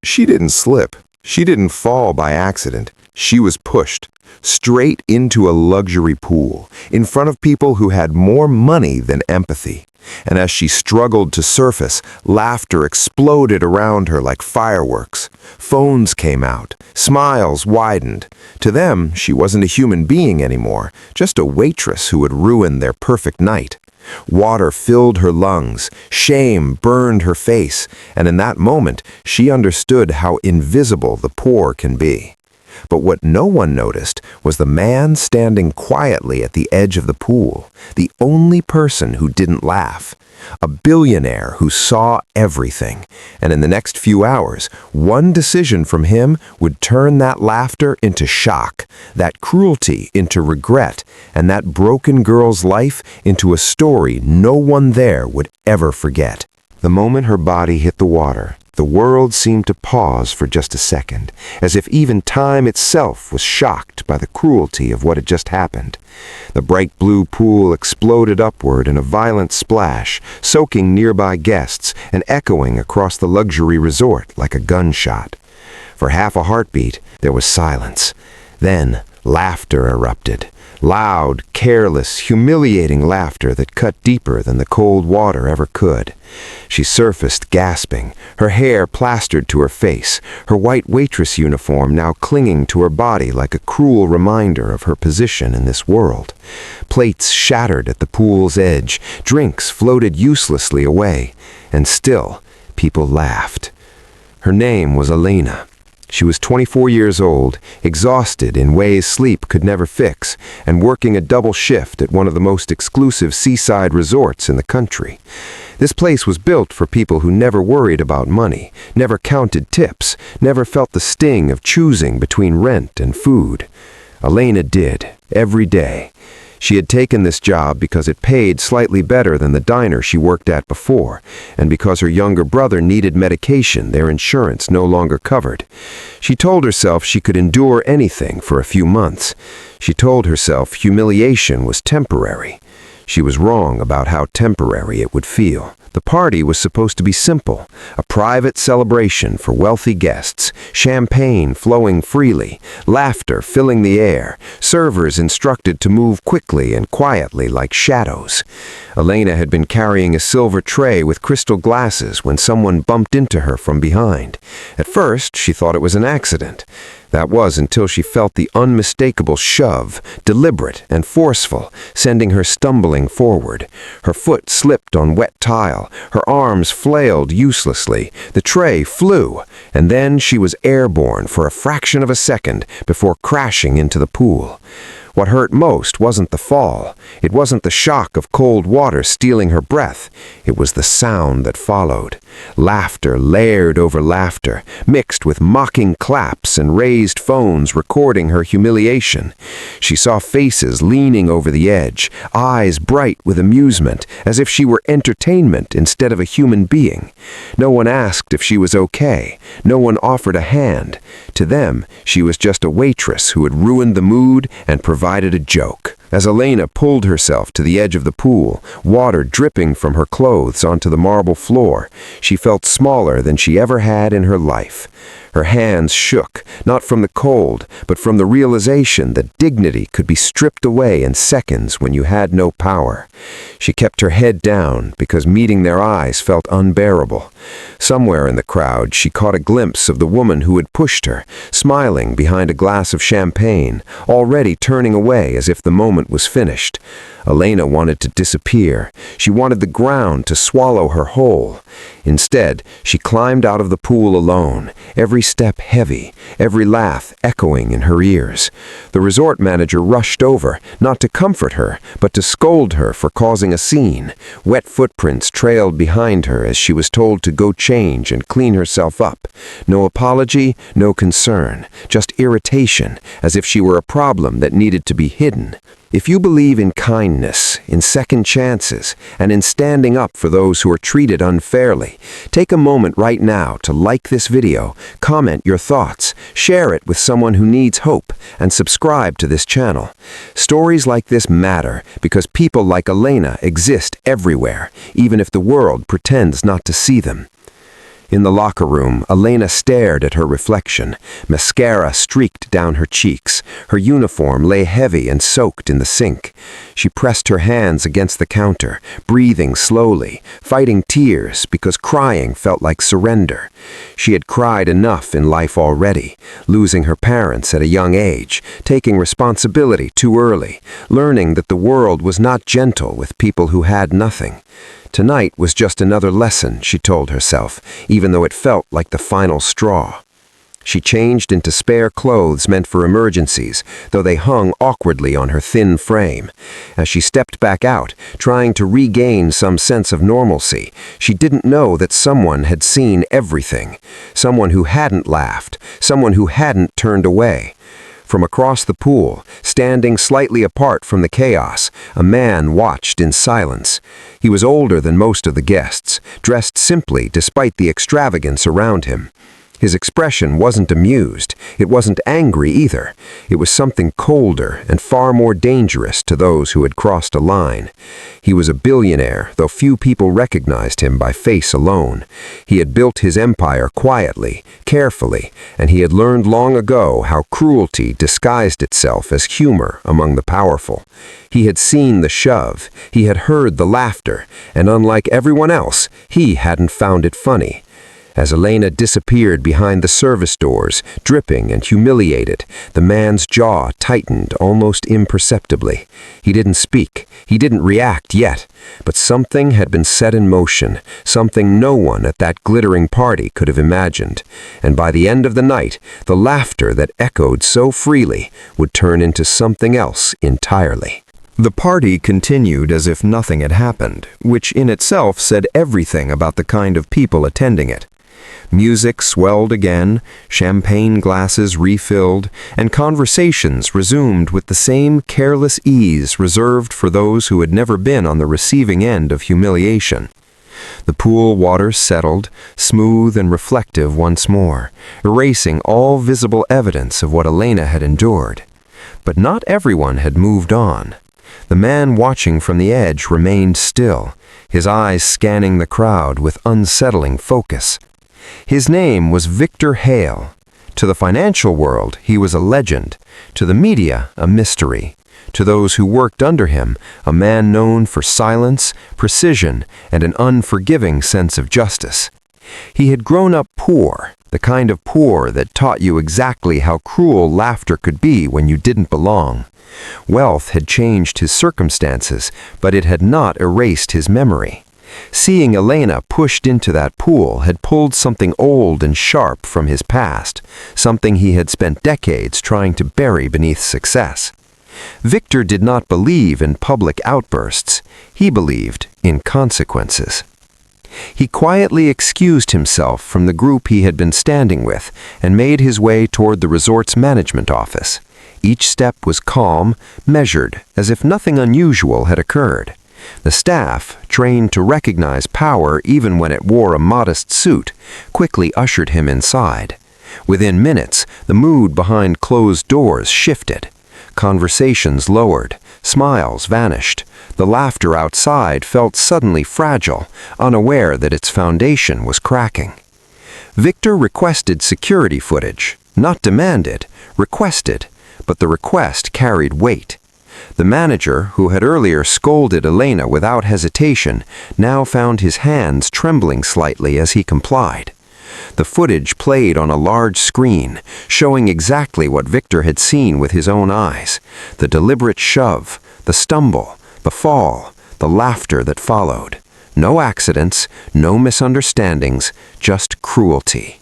She didn't slip. She didn't fall by accident. She was pushed straight into a luxury pool in front of people who had more money than empathy. And as she struggled to surface, laughter exploded around her like fireworks. Phones came out. Smiles widened. To them, she wasn't a human being anymore, just a waitress who had ruined their perfect night. Water filled her lungs, shame burned her face, and in that moment, she understood how invisible the poor can be. But what no one noticed was the man standing quietly at the edge of the pool, the only person who didn't laugh. A billionaire who saw everything, and in the next few hours, one decision from him would turn that laughter into shock, that cruelty into regret, and that broken girl's life into a story no one there would ever forget. The moment her body hit the water, the world seemed to pause for just a second, as if even time itself was shocked by the cruelty of what had just happened. The bright blue pool exploded upward in a violent splash, soaking nearby guests and echoing across the luxury resort like a gunshot. For half a heartbeat, there was silence. Then, laughter erupted. Loud, careless, humiliating laughter that cut deeper than the cold water ever could. She surfaced gasping, her hair plastered to her face, her white waitress uniform now clinging to her body like a cruel reminder of her position in this world. Plates shattered at the pool's edge, drinks floated uselessly away, and still, people laughed. Her name was Elena. She was 24 years old, exhausted in ways sleep could never fix, and working a double shift at one of the most exclusive seaside resorts in the country. This place was built for people who never worried about money, never counted tips, never felt the sting of choosing between rent and food. Elena did, every day. She had taken this job because it paid slightly better than the diner she worked at before, and because her younger brother needed medication their insurance no longer covered. She told herself she could endure anything for a few months. She told herself humiliation was temporary. She was wrong about how temporary it would feel. The party was supposed to be simple, a private celebration for wealthy guests, champagne flowing freely, laughter filling the air, servers instructed to move quickly and quietly like shadows. Elena had been carrying a silver tray with crystal glasses when someone bumped into her from behind. At first, she thought it was an accident. That was until she felt the unmistakable shove, deliberate and forceful, sending her stumbling forward. Her foot slipped on wet tile, her arms flailed uselessly, the tray flew, and then she was airborne for a fraction of a second before crashing into the pool. What hurt most wasn't the fall. It wasn't the shock of cold water stealing her breath. It was the sound that followed. Laughter layered over laughter, mixed with mocking claps and raised phones recording her humiliation. She saw faces leaning over the edge, eyes bright with amusement, as if she were entertainment instead of a human being. No one asked if she was okay. No one offered a hand. To them, she was just a waitress who had ruined the mood and provided a joke. As Elena pulled herself to the edge of the pool, water dripping from her clothes onto the marble floor, she felt smaller than she ever had in her life. Her hands shook, not from the cold, but from the realization that dignity could be stripped away in seconds when you had no power. She kept her head down because meeting their eyes felt unbearable. Somewhere in the crowd, she caught a glimpse of the woman who had pushed her, smiling behind a glass of champagne, already turning away as if the moment was finished. Elena wanted to disappear. She wanted the ground to swallow her whole. Instead, she climbed out of the pool alone, every step heavy, every laugh echoing in her ears. The resort manager rushed over, not to comfort her, but to scold her for causing a scene. Wet footprints trailed behind her as she was told to go change and clean herself up. No apology, no concern, just irritation, as if she were a problem that needed to be hidden. If you believe in kindness, in second chances, and in standing up for those who are treated unfairly, take a moment right now to like this video, comment your thoughts, share it with someone who needs hope, and subscribe to this channel. Stories like this matter because people like Elena exist everywhere, even if the world pretends not to see them. In the locker room, Elena stared at her reflection. Mascara streaked down her cheeks. Her uniform lay heavy and soaked in the sink. She pressed her hands against the counter, breathing slowly, fighting tears because crying felt like surrender. She had cried enough in life already, losing her parents at a young age, taking responsibility too early, learning that the world was not gentle with people who had nothing. Tonight was just another lesson, she told herself, even though it felt like the final straw. She changed into spare clothes meant for emergencies, though they hung awkwardly on her thin frame. As she stepped back out, trying to regain some sense of normalcy, she didn't know that someone had seen everything. Someone who hadn't laughed, someone who hadn't turned away. From across the pool, standing slightly apart from the chaos, a man watched in silence. He was older than most of the guests, dressed simply despite the extravagance around him. His expression wasn't amused, it wasn't angry either. It was something colder and far more dangerous to those who had crossed a line. He was a billionaire, though few people recognized him by face alone. He had built his empire quietly, carefully, and he had learned long ago how cruelty disguised itself as humor among the powerful. He had seen the shove, he had heard the laughter, and unlike everyone else, he hadn't found it funny. As Elena disappeared behind the service doors, dripping and humiliated, the man's jaw tightened almost imperceptibly. He didn't speak, he didn't react yet, but something had been set in motion, something no one at that glittering party could have imagined. And by the end of the night, the laughter that echoed so freely would turn into something else entirely. The party continued as if nothing had happened, which in itself said everything about the kind of people attending it. Music swelled again, champagne glasses refilled, and conversations resumed with the same careless ease reserved for those who had never been on the receiving end of humiliation. The pool water settled, smooth and reflective once more, erasing all visible evidence of what Elena had endured. But not everyone had moved on. The man watching from the edge remained still, his eyes scanning the crowd with unsettling focus. His name was Victor Hale. To the financial world, he was a legend. To the media, a mystery. To those who worked under him, a man known for silence, precision, and an unforgiving sense of justice. He had grown up poor, the kind of poor that taught you exactly how cruel laughter could be when you didn't belong. Wealth had changed his circumstances, but it had not erased his memory. Seeing Elena pushed into that pool had pulled something old and sharp from his past, something he had spent decades trying to bury beneath success. Victor did not believe in public outbursts. He believed in consequences. He quietly excused himself from the group he had been standing with and made his way toward the resort's management office. Each step was calm, measured, as if nothing unusual had occurred. The staff, trained to recognize power even when it wore a modest suit, quickly ushered him inside. Within minutes, the mood behind closed doors shifted. Conversations lowered, smiles vanished. The laughter outside felt suddenly fragile, unaware that its foundation was cracking. Victor requested security footage, not demanded, requested, but the request carried weight. The manager, who had earlier scolded Elena without hesitation, now found his hands trembling slightly as he complied. The footage played on a large screen, showing exactly what Victor had seen with his own eyes: the deliberate shove, the stumble, the fall, the laughter that followed. No accidents, no misunderstandings, just cruelty.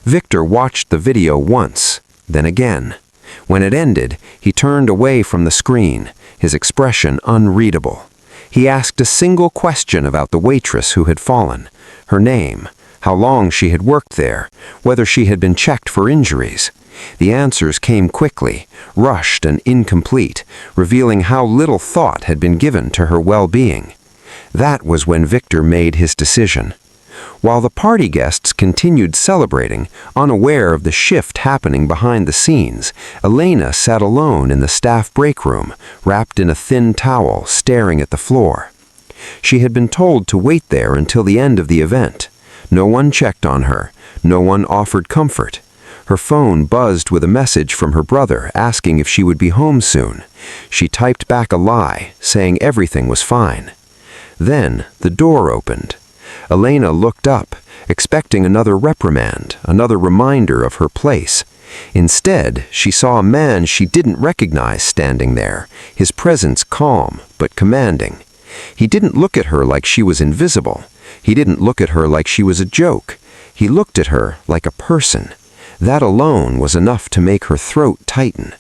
Victor watched the video once, then again. When it ended, he turned away from the screen, his expression unreadable. He asked a single question about the waitress who had fallen: her name, how long she had worked there, whether she had been checked for injuries. The answers came quickly, rushed and incomplete, revealing how little thought had been given to her well-being. That was when Victor made his decision. While the party guests continued celebrating, unaware of the shift happening behind the scenes, Elena sat alone in the staff break room, wrapped in a thin towel, staring at the floor. She had been told to wait there until the end of the event. No one checked on her. No one offered comfort. Her phone buzzed with a message from her brother asking if she would be home soon. She typed back a lie, saying everything was fine. Then the door opened. Elena looked up, expecting another reprimand, another reminder of her place. Instead, she saw a man she didn't recognize standing there, his presence calm but commanding. He didn't look at her like she was invisible. He didn't look at her like she was a joke. He looked at her like a person. That alone was enough to make her throat tighten.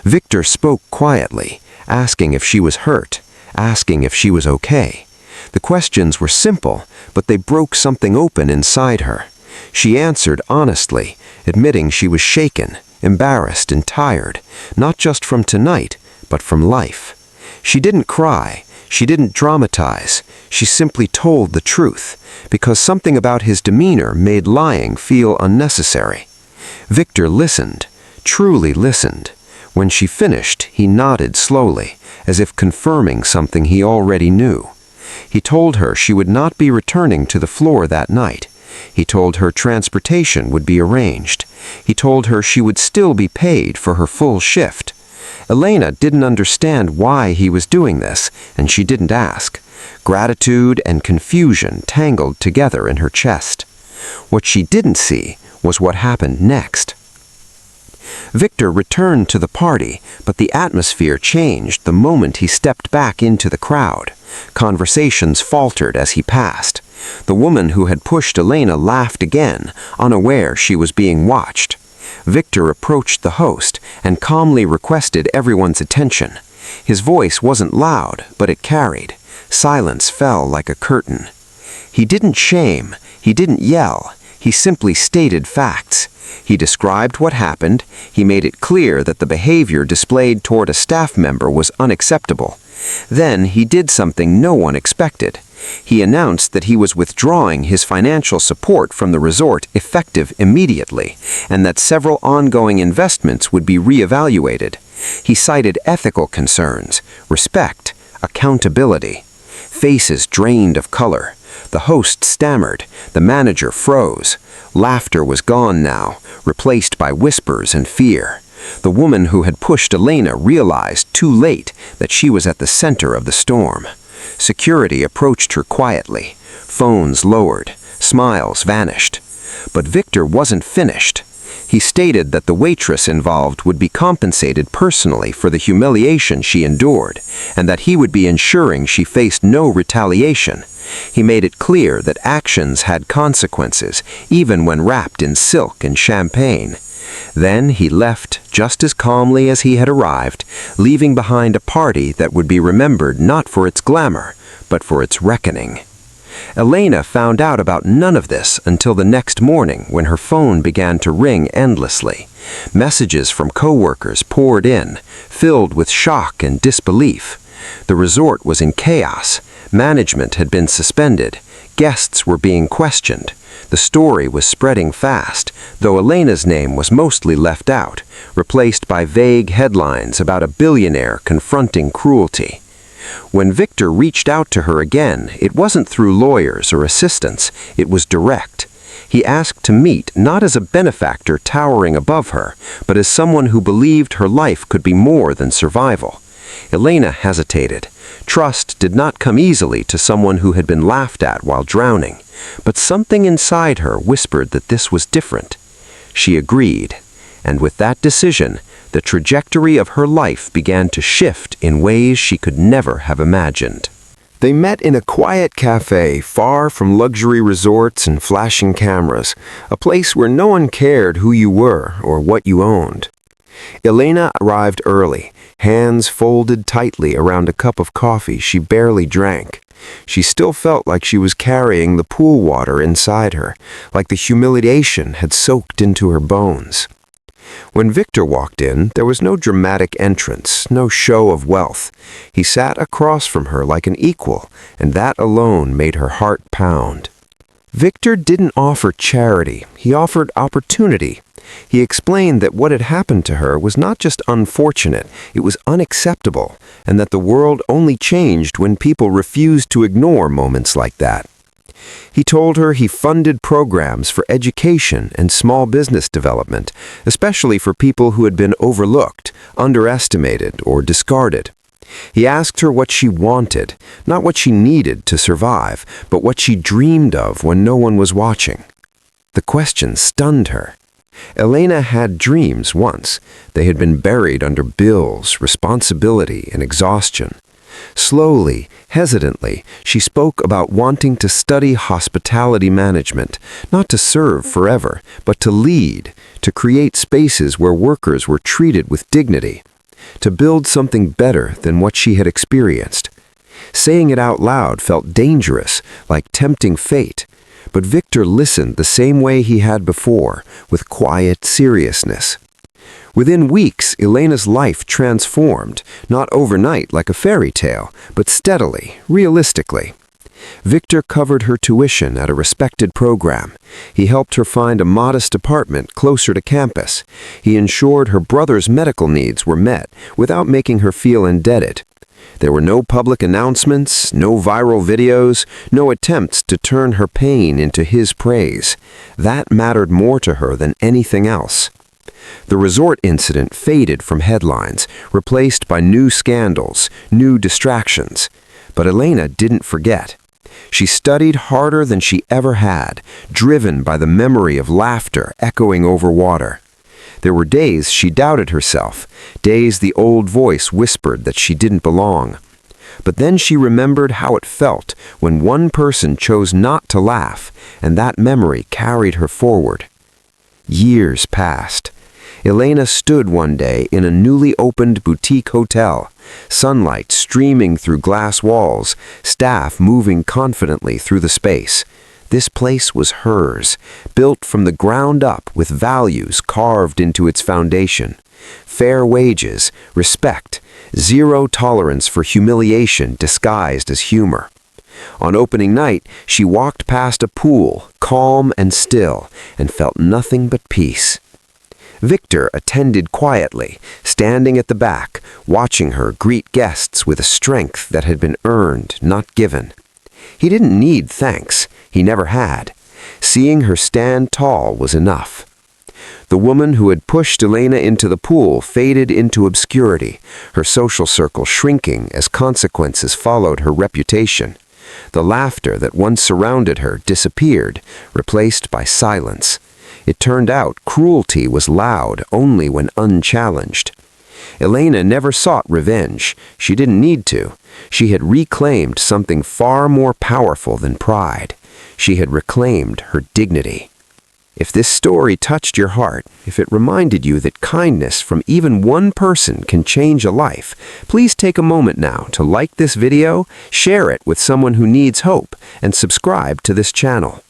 Victor spoke quietly, asking if she was hurt, asking if she was okay. The questions were simple, but they broke something open inside her. She answered honestly, admitting she was shaken, embarrassed, and tired, not just from tonight, but from life. She didn't cry. She didn't dramatize. She simply told the truth, because something about his demeanor made lying feel unnecessary. Victor listened, truly listened. When she finished, he nodded slowly, as if confirming something he already knew. He told her she would not be returning to the floor that night. He told her transportation would be arranged. He told her she would still be paid for her full shift. Elena didn't understand why he was doing this, and she didn't ask. Gratitude and confusion tangled together in her chest. What she didn't see was what happened next. Victor returned to the party, but the atmosphere changed the moment he stepped back into the crowd. Conversations faltered as he passed. The woman who had pushed Elena laughed again, unaware she was being watched. Victor approached the host and calmly requested everyone's attention. His voice wasn't loud, but it carried. Silence fell like a curtain. He didn't shame. He didn't yell. He simply stated facts. He described what happened. He made it clear that the behavior displayed toward a staff member was unacceptable. Then he did something no one expected. He announced that he was withdrawing his financial support from the resort effective immediately, and that several ongoing investments would be reevaluated. He cited ethical concerns, respect, accountability. Faces drained of color. The host stammered. The manager froze. Laughter was gone now, replaced by whispers and fear. The woman who had pushed Elena realized too late that she was at the center of the storm. Security approached her quietly. Phones lowered. Smiles vanished. But Victor wasn't finished. He stated that the waitress involved would be compensated personally for the humiliation she endured, and that he would be ensuring she faced no retaliation. He made it clear that actions had consequences, even when wrapped in silk and champagne. Then he left just as calmly as he had arrived, leaving behind a party that would be remembered not for its glamour, but for its reckoning. Elena found out about none of this until the next morning when her phone began to ring endlessly. Messages from coworkers poured in, filled with shock and disbelief. The resort was in chaos. Management had been suspended. Guests were being questioned. The story was spreading fast, though Elena's name was mostly left out, replaced by vague headlines about a billionaire confronting cruelty. When Victor reached out to her again, it wasn't through lawyers or assistants, it was direct. He asked to meet not as a benefactor towering above her, but as someone who believed her life could be more than survival. Elena hesitated. Trust did not come easily to someone who had been laughed at while drowning, but something inside her whispered that this was different. She agreed, and with that decision, the trajectory of her life began to shift in ways she could never have imagined. They met in a quiet cafe far from luxury resorts and flashing cameras, a place where no one cared who you were or what you owned. Elena arrived early, hands folded tightly around a cup of coffee she barely drank. She still felt like she was carrying the pool water inside her, like the humiliation had soaked into her bones. When Victor walked in, there was no dramatic entrance, no show of wealth. He sat across from her like an equal, and that alone made her heart pound. Victor didn't offer charity, he offered opportunity. He explained that what had happened to her was not just unfortunate, it was unacceptable, and that the world only changed when people refused to ignore moments like that. He told her he funded programs for education and small business development, especially for people who had been overlooked, underestimated, or discarded. He asked her what she wanted, not what she needed to survive, but what she dreamed of when no one was watching. The question stunned her. Elena had dreams once. They had been buried under bills, responsibility, and exhaustion. Slowly, hesitantly, she spoke about wanting to study hospitality management, not to serve forever, but to lead, to create spaces where workers were treated with dignity, to build something better than what she had experienced. Saying it out loud felt dangerous, like tempting fate, but Victor listened the same way he had before, with quiet seriousness. Within weeks, Elena's life transformed, not overnight like a fairy tale, but steadily, realistically. Victor covered her tuition at a respected program. He helped her find a modest apartment closer to campus. He ensured her brother's medical needs were met without making her feel indebted. There were no public announcements, no viral videos, no attempts to turn her pain into his praise. That mattered more to her than anything else. The resort incident faded from headlines, replaced by new scandals, new distractions. But Elena didn't forget. She studied harder than she ever had, driven by the memory of laughter echoing over water. There were days she doubted herself, days the old voice whispered that she didn't belong. But then she remembered how it felt when one person chose not to laugh, and that memory carried her forward. Years passed. Elena stood one day in a newly opened boutique hotel, sunlight streaming through glass walls, staff moving confidently through the space. This place was hers, built from the ground up with values carved into its foundation. Fair wages, respect, zero tolerance for humiliation disguised as humor. On opening night, she walked past a pool, calm and still, and felt nothing but peace. Victor attended quietly, standing at the back, watching her greet guests with a strength that had been earned, not given. He didn't need thanks. He never had. Seeing her stand tall was enough. The woman who had pushed Elena into the pool faded into obscurity, her social circle shrinking as consequences followed her reputation. The laughter that once surrounded her disappeared, replaced by silence. It turned out cruelty was loud only when unchallenged. Elena never sought revenge. She didn't need to. She had reclaimed something far more powerful than pride. She had reclaimed her dignity. If this story touched your heart, if it reminded you that kindness from even one person can change a life, please take a moment now to like this video, share it with someone who needs hope, and subscribe to this channel.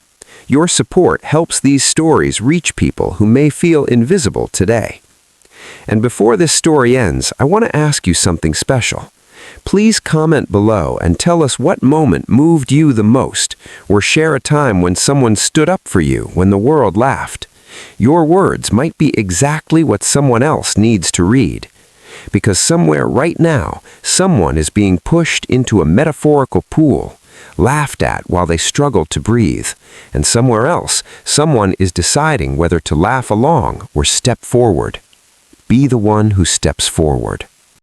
Your support helps these stories reach people who may feel invisible today. And before this story ends, I want to ask you something special. Please comment below and tell us what moment moved you the most, or share a time when someone stood up for you when the world laughed. Your words might be exactly what someone else needs to read. Because somewhere right now, someone is being pushed into a metaphorical pool, laughed at while they struggle to breathe, and somewhere else, someone is deciding whether to laugh along or step forward. Be the one who steps forward.